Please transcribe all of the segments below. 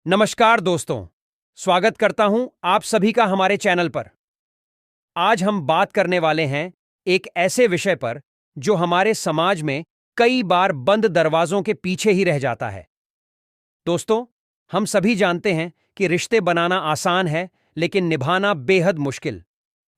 नमस्कार दोस्तों, स्वागत करता हूं आप सभी का हमारे चैनल पर। आज हम बात करने वाले हैं एक ऐसे विषय पर जो हमारे समाज में कई बार बंद दरवाजों के पीछे ही रह जाता है। दोस्तों, हम सभी जानते हैं कि रिश्ते बनाना आसान है, लेकिन निभाना बेहद मुश्किल।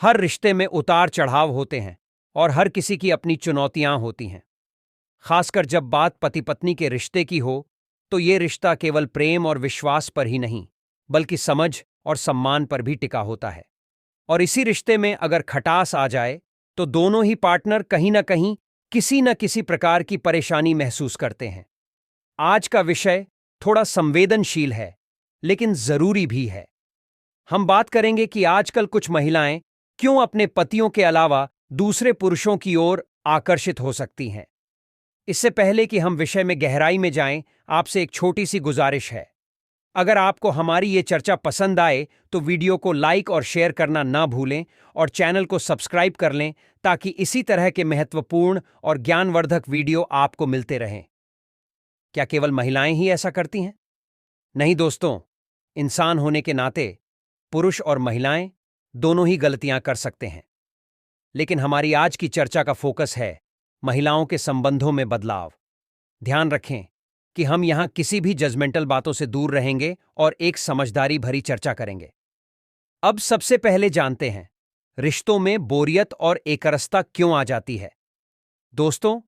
हर रिश्ते में उतार चढ़ाव होते हैं और हर किसी की अपनी चुनौतियां होती हैं। खासकर जब बात पति पत्नी के रिश्ते की हो, तो ये रिश्ता केवल प्रेम और विश्वास पर ही नहीं, बल्कि समझ और सम्मान पर भी टिका होता है। और इसी रिश्ते में अगर खटास आ जाए, तो दोनों ही पार्टनर कहीं किसी न किसी प्रकार की परेशानी महसूस करते हैं। आज का विषय थोड़ा संवेदनशील है, लेकिन जरूरी भी है। हम बात करेंगे कि आजकल कुछ महिलाएं क्यों अपने पतियों के अलावा दूसरे पुरुषों की ओर आकर्षित हो सकती हैं। इससे पहले कि हम विषय में गहराई में जाएं, आपसे एक छोटी सी गुजारिश है। अगर आपको हमारी ये चर्चा पसंद आए तो वीडियो को लाइक और शेयर करना ना भूलें और चैनल को सब्सक्राइब कर लें, ताकि इसी तरह के महत्वपूर्ण और ज्ञानवर्धक वीडियो आपको मिलते रहें। क्या केवल महिलाएं ही ऐसा करती हैं? नहीं दोस्तों, इंसान होने के नाते पुरुष और महिलाएं दोनों ही गलतियां कर सकते हैं। लेकिन हमारी आज की चर्चा का फोकस है महिलाओं के संबंधों में बदलाव। ध्यान रखें कि हम यहां किसी भी जजमेंटल बातों से दूर रहेंगे और एक समझदारी भरी चर्चा करेंगे। अब सबसे पहले जानते हैं, रिश्तों में बोरियत और एकरसता क्यों आ जाती है। दोस्तों,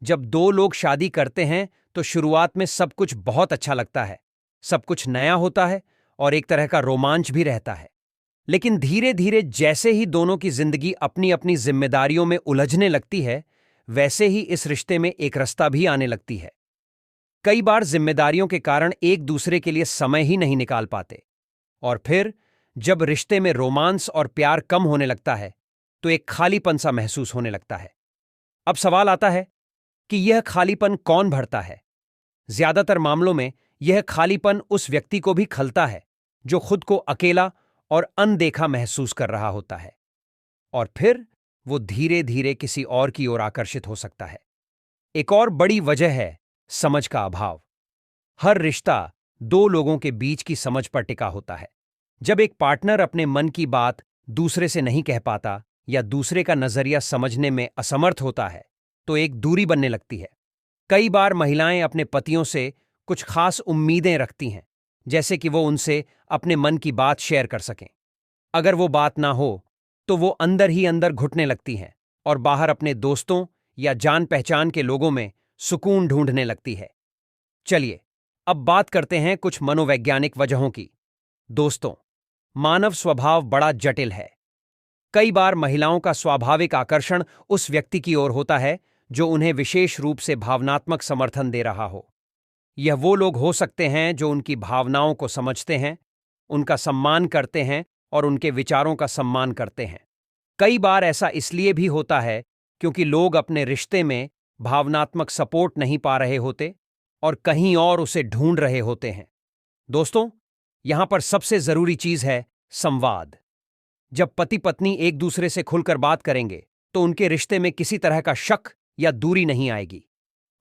जब दो लोग शादी करते हैं तो शुरुआत में सब कुछ बहुत अच्छा लगता है, सब कुछ नया होता है और एक तरह का रोमांच भी रहता है। लेकिन धीरे धीरे जैसे ही दोनों की जिंदगी अपनी अपनी जिम्मेदारियों में उलझने लगती है, वैसे ही इस रिश्ते में एकरसता भी आने लगती है। कई बार जिम्मेदारियों के कारण एक दूसरे के लिए समय ही नहीं निकाल पाते, और फिर जब रिश्ते में रोमांस और प्यार कम होने लगता है, तो एक खालीपन सा महसूस होने लगता है। अब सवाल आता है कि यह खालीपन कौन भरता है। ज्यादातर मामलों में यह खालीपन उस व्यक्ति को भी खलता है जो खुद को अकेला और अनदेखा महसूस कर रहा होता है, और फिर वो धीरे धीरे किसी और की ओर आकर्षित हो सकता है। एक और बड़ी वजह है समझ का अभाव। हर रिश्ता दो लोगों के बीच की समझ पर टिका होता है। जब एक पार्टनर अपने मन की बात दूसरे से नहीं कह पाता या दूसरे का नजरिया समझने में असमर्थ होता है, तो एक दूरी बनने लगती है। कई बार महिलाएं अपने पतियों से कुछ खास उम्मीदें रखती हैं, जैसे कि वो उनसे अपने मन की बात शेयर कर सकें। अगर वो बात ना हो, तो वो अंदर ही अंदर घुटने लगती हैं और बाहर अपने दोस्तों या जान पहचान के लोगों में सुकून ढूंढने लगती है। चलिए, अब बात करते हैं कुछ मनोवैज्ञानिक वजहों की। दोस्तों, मानव स्वभाव बड़ा जटिल है। कई बार महिलाओं का स्वाभाविक आकर्षण उस व्यक्ति की ओर होता है जो उन्हें विशेष रूप से भावनात्मक समर्थन दे रहा हो। यह वो लोग हो सकते हैं जो उनकी भावनाओं को समझते हैं, उनका सम्मान करते हैं और उनके विचारों का सम्मान करते हैं। कई बार ऐसा इसलिए भी होता है क्योंकि लोग अपने रिश्ते में भावनात्मक सपोर्ट नहीं पा रहे होते और कहीं और उसे ढूंढ रहे होते हैं। दोस्तों, यहां पर सबसे जरूरी चीज है संवाद। जब पति पत्नी एक दूसरे से खुलकर बात करेंगे, तो उनके रिश्ते में किसी तरह का शक या दूरी नहीं आएगी।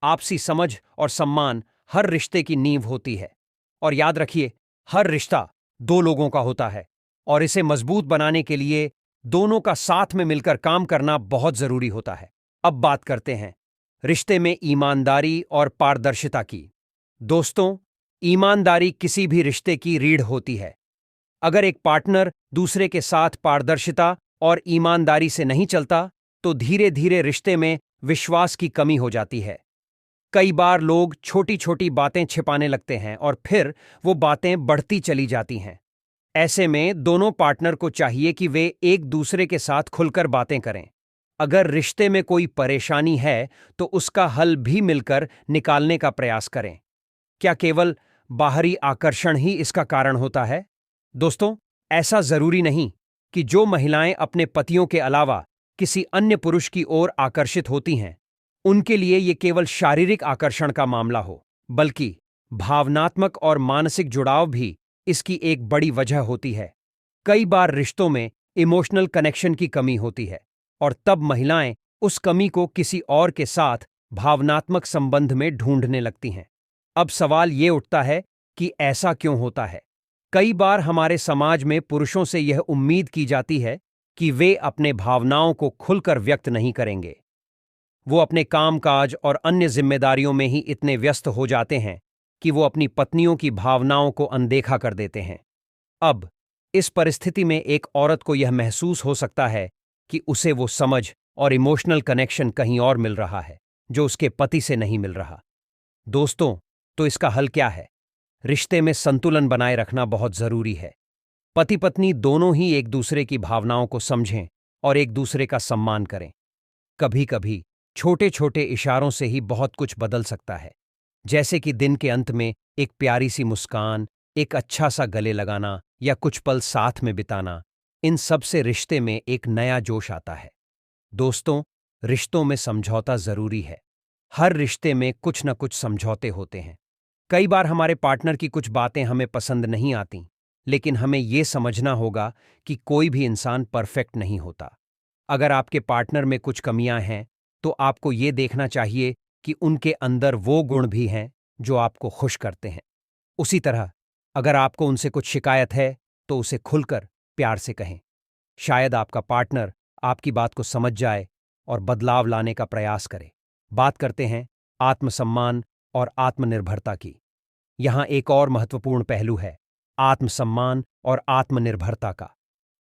आपसी समझ और सम्मान हर रिश्ते की नींव होती है। और याद रखिए, हर रिश्ता दो लोगों का होता है और इसे मजबूत बनाने के लिए दोनों का साथ में मिलकर काम करना बहुत जरूरी होता है। अब बात करते हैं रिश्ते में ईमानदारी और पारदर्शिता की। दोस्तों, ईमानदारी किसी भी रिश्ते की रीढ़ होती है। अगर एक पार्टनर दूसरे के साथ पारदर्शिता और ईमानदारी से नहीं चलता, तो धीरे धीरे रिश्ते में विश्वास की कमी हो जाती है। कई बार लोग छोटी छोटी बातें छिपाने लगते हैं और फिर वो बातें बढ़ती चली जाती हैं। ऐसे में दोनों पार्टनर को चाहिए कि वे एक दूसरे के साथ खुलकर बातें करें। अगर रिश्ते में कोई परेशानी है, तो उसका हल भी मिलकर निकालने का प्रयास करें। क्या केवल बाहरी आकर्षण ही इसका कारण होता है? दोस्तों, ऐसा जरूरी नहीं कि जो महिलाएं अपने पतियों के अलावा किसी अन्य पुरुष की ओर आकर्षित होती हैं, उनके लिए ये केवल शारीरिक आकर्षण का मामला हो, बल्कि भावनात्मक और मानसिक जुड़ाव भी इसकी एक बड़ी वजह होती है। कई बार रिश्तों में इमोशनल कनेक्शन की कमी होती है और तब महिलाएं उस कमी को किसी और के साथ भावनात्मक संबंध में ढूंढने लगती हैं। अब सवाल ये उठता है कि ऐसा क्यों होता है। कई बार हमारे समाज में पुरुषों से यह उम्मीद की जाती है कि वे अपने भावनाओं को खुलकर व्यक्त नहीं करेंगे। वो अपने कामकाज और अन्य जिम्मेदारियों में ही इतने व्यस्त हो जाते हैं कि वो अपनी पत्नियों की भावनाओं को अनदेखा कर देते हैं। अब इस परिस्थिति में एक औरत को यह महसूस हो सकता है कि उसे वो समझ और इमोशनल कनेक्शन कहीं और मिल रहा है जो उसके पति से नहीं मिल रहा। दोस्तों, तो इसका हल क्या है? रिश्ते में संतुलन बनाए रखना बहुत जरूरी है। पति पत्नी दोनों ही एक दूसरे की भावनाओं को समझें और एक दूसरे का सम्मान करें। कभी कभी छोटे छोटे इशारों से ही बहुत कुछ बदल सकता है, जैसे कि दिन के अंत में एक प्यारी सी मुस्कान, एक अच्छा सा गले लगाना या कुछ पल साथ में बिताना। इन सब से रिश्ते में एक नया जोश आता है। दोस्तों, रिश्तों में समझौता जरूरी है। हर रिश्ते में कुछ न कुछ समझौते होते हैं। कई बार हमारे पार्टनर की कुछ बातें हमें पसंद नहीं आती, लेकिन हमें यह समझना होगा कि कोई भी इंसान परफेक्ट नहीं होता। अगर आपके पार्टनर में कुछ कमियां हैं, तो आपको ये देखना चाहिए कि उनके अंदर वो गुण भी हैं जो आपको खुश करते हैं। उसी तरह अगर आपको उनसे कुछ शिकायत है, तो उसे खुलकर प्यार से कहें। शायद आपका पार्टनर आपकी बात को समझ जाए और बदलाव लाने का प्रयास करे। बात करते हैं आत्मसम्मान और आत्मनिर्भरता की। यहां एक और महत्वपूर्ण पहलू है, आत्मसम्मान और आत्मनिर्भरता का।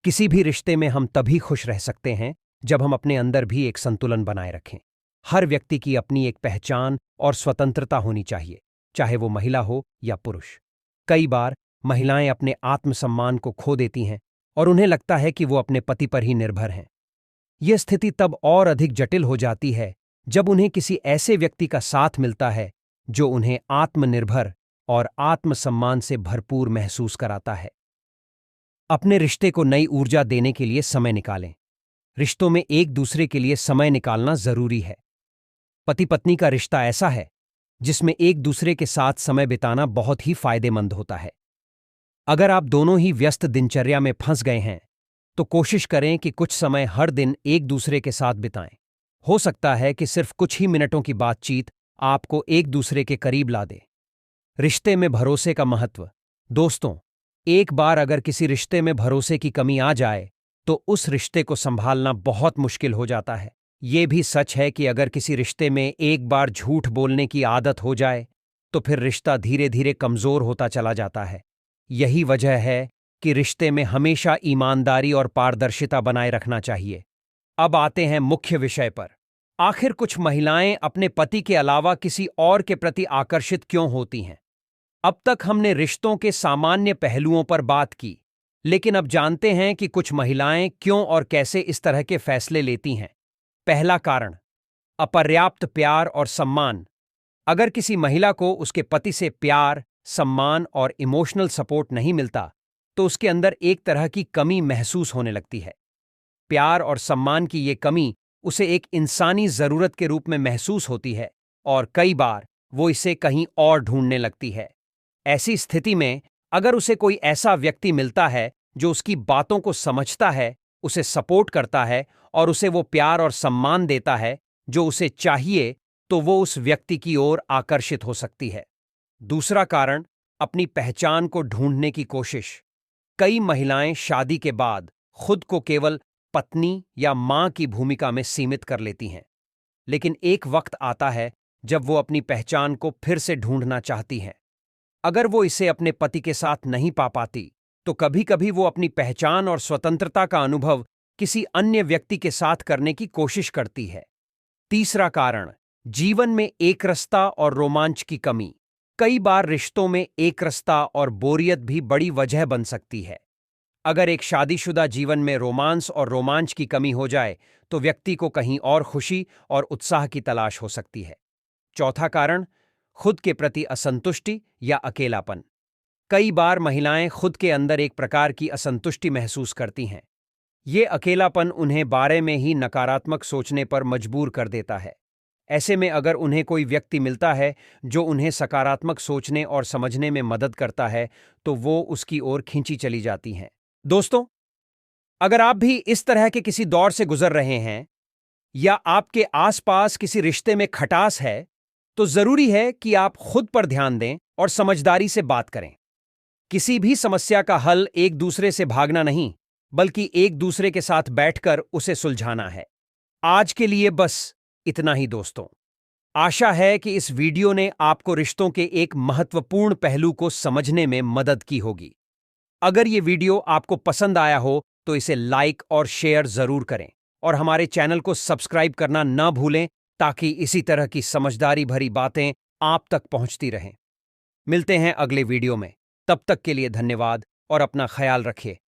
किसी भी रिश्ते में हम तभी खुश रह सकते हैं जब हम अपने अंदर भी एक संतुलन बनाए रखें। हर व्यक्ति की अपनी एक पहचान और स्वतंत्रता होनी चाहिए, चाहे वो महिला हो या पुरुष। कई बार महिलाएं अपने आत्मसम्मान को खो देती हैं और उन्हें लगता है कि वो अपने पति पर ही निर्भर हैं। यह स्थिति तब और अधिक जटिल हो जाती है जब उन्हें किसी ऐसे व्यक्ति का साथ मिलता है जो उन्हें आत्मनिर्भर और आत्मसम्मान से भरपूर महसूस कराता है। अपने रिश्ते को नई ऊर्जा देने के लिए समय निकालें। रिश्तों में एक दूसरे के लिए समय निकालना जरूरी है। पति पत्नी का रिश्ता ऐसा है जिसमें एक दूसरे के साथ समय बिताना बहुत ही फायदेमंद होता है। अगर आप दोनों ही व्यस्त दिनचर्या में फंस गए हैं, तो कोशिश करें कि कुछ समय हर दिन एक दूसरे के साथ बिताएं। हो सकता है कि सिर्फ कुछ ही मिनटों की बातचीत आपको एक दूसरे के करीब ला दे। रिश्ते में भरोसे का महत्व। दोस्तों, एक बार अगर किसी रिश्ते में भरोसे की कमी आ जाए, तो उस रिश्ते को संभालना बहुत मुश्किल हो जाता है। ये भी सच है कि अगर किसी रिश्ते में एक बार झूठ बोलने की आदत हो जाए, तो फिर रिश्ता धीरे धीरे कमजोर होता चला जाता है। यही वजह है कि रिश्ते में हमेशा ईमानदारी और पारदर्शिता बनाए रखना चाहिए। अब आते हैं मुख्य विषय पर। आखिर कुछ महिलाएं अपने पति के अलावा किसी और के प्रति आकर्षित क्यों होती हैं? अब तक हमने रिश्तों के सामान्य पहलुओं पर बात की, लेकिन अब जानते हैं कि कुछ महिलाएं क्यों और कैसे इस तरह के फैसले लेती हैं। पहला कारण, अपर्याप्त प्यार और सम्मान। अगर किसी महिला को उसके पति से प्यार, सम्मान और इमोशनल सपोर्ट नहीं मिलता, तो उसके अंदर एक तरह की कमी महसूस होने लगती है। प्यार और सम्मान की ये कमी उसे एक इंसानी जरूरत के रूप में महसूस होती है और कई बार वो इसे कहीं और ढूंढने लगती है। ऐसी स्थिति में अगर उसे कोई ऐसा व्यक्ति मिलता है जो उसकी बातों को समझता है, उसे सपोर्ट करता है और उसे वो प्यार और सम्मान देता है जो उसे चाहिए, तो वो उस व्यक्ति की ओर आकर्षित हो सकती है। दूसरा कारण, अपनी पहचान को ढूंढने की कोशिश। कई महिलाएं शादी के बाद खुद को केवल पत्नी या मां की भूमिका में सीमित कर लेती हैं, लेकिन एक वक्त आता है जब वो अपनी पहचान को फिर से ढूंढना चाहती हैं। अगर वो इसे अपने पति के साथ नहीं पा पाती, तो कभी कभी वो अपनी पहचान और स्वतंत्रता का अनुभव किसी अन्य व्यक्ति के साथ करने की कोशिश करती है। तीसरा कारण, जीवन में एकरसता और रोमांच की कमी। कई बार रिश्तों में एकरसता और बोरियत भी बड़ी वजह बन सकती है। अगर एक शादीशुदा जीवन में रोमांस और रोमांच की कमी हो जाए, तो व्यक्ति को कहीं और खुशी और उत्साह की तलाश हो सकती है। चौथा कारण, खुद के प्रति असंतुष्टि या अकेलापन। कई बार महिलाएं खुद के अंदर एक प्रकार की असंतुष्टि महसूस करती हैं। ये अकेलापन उन्हें बारे में ही नकारात्मक सोचने पर मजबूर कर देता है। ऐसे में अगर उन्हें कोई व्यक्ति मिलता है जो उन्हें सकारात्मक सोचने और समझने में मदद करता है, तो वो उसकी ओर खींची चली जाती हैं। दोस्तों, अगर आप भी इस तरह के किसी दौर से गुजर रहे हैं या आपके आसपास किसी रिश्ते में खटास है, तो जरूरी है कि आप खुद पर ध्यान दें और समझदारी से बात करें। किसी भी समस्या का हल एक दूसरे से भागना नहीं, बल्कि एक दूसरे के साथ बैठकर उसे सुलझाना है। आज के लिए बस इतना ही दोस्तों। आशा है कि इस वीडियो ने आपको रिश्तों के एक महत्वपूर्ण पहलू को समझने में मदद की होगी। अगर ये वीडियो आपको पसंद आया हो तो इसे लाइक और शेयर जरूर करें और हमारे चैनल को सब्सक्राइब करना न भूलें, ताकि इसी तरह की समझदारी भरी बातें आप तक पहुंचती रहें। मिलते हैं अगले वीडियो में। तब तक के लिए धन्यवाद और अपना ख्याल रखिए।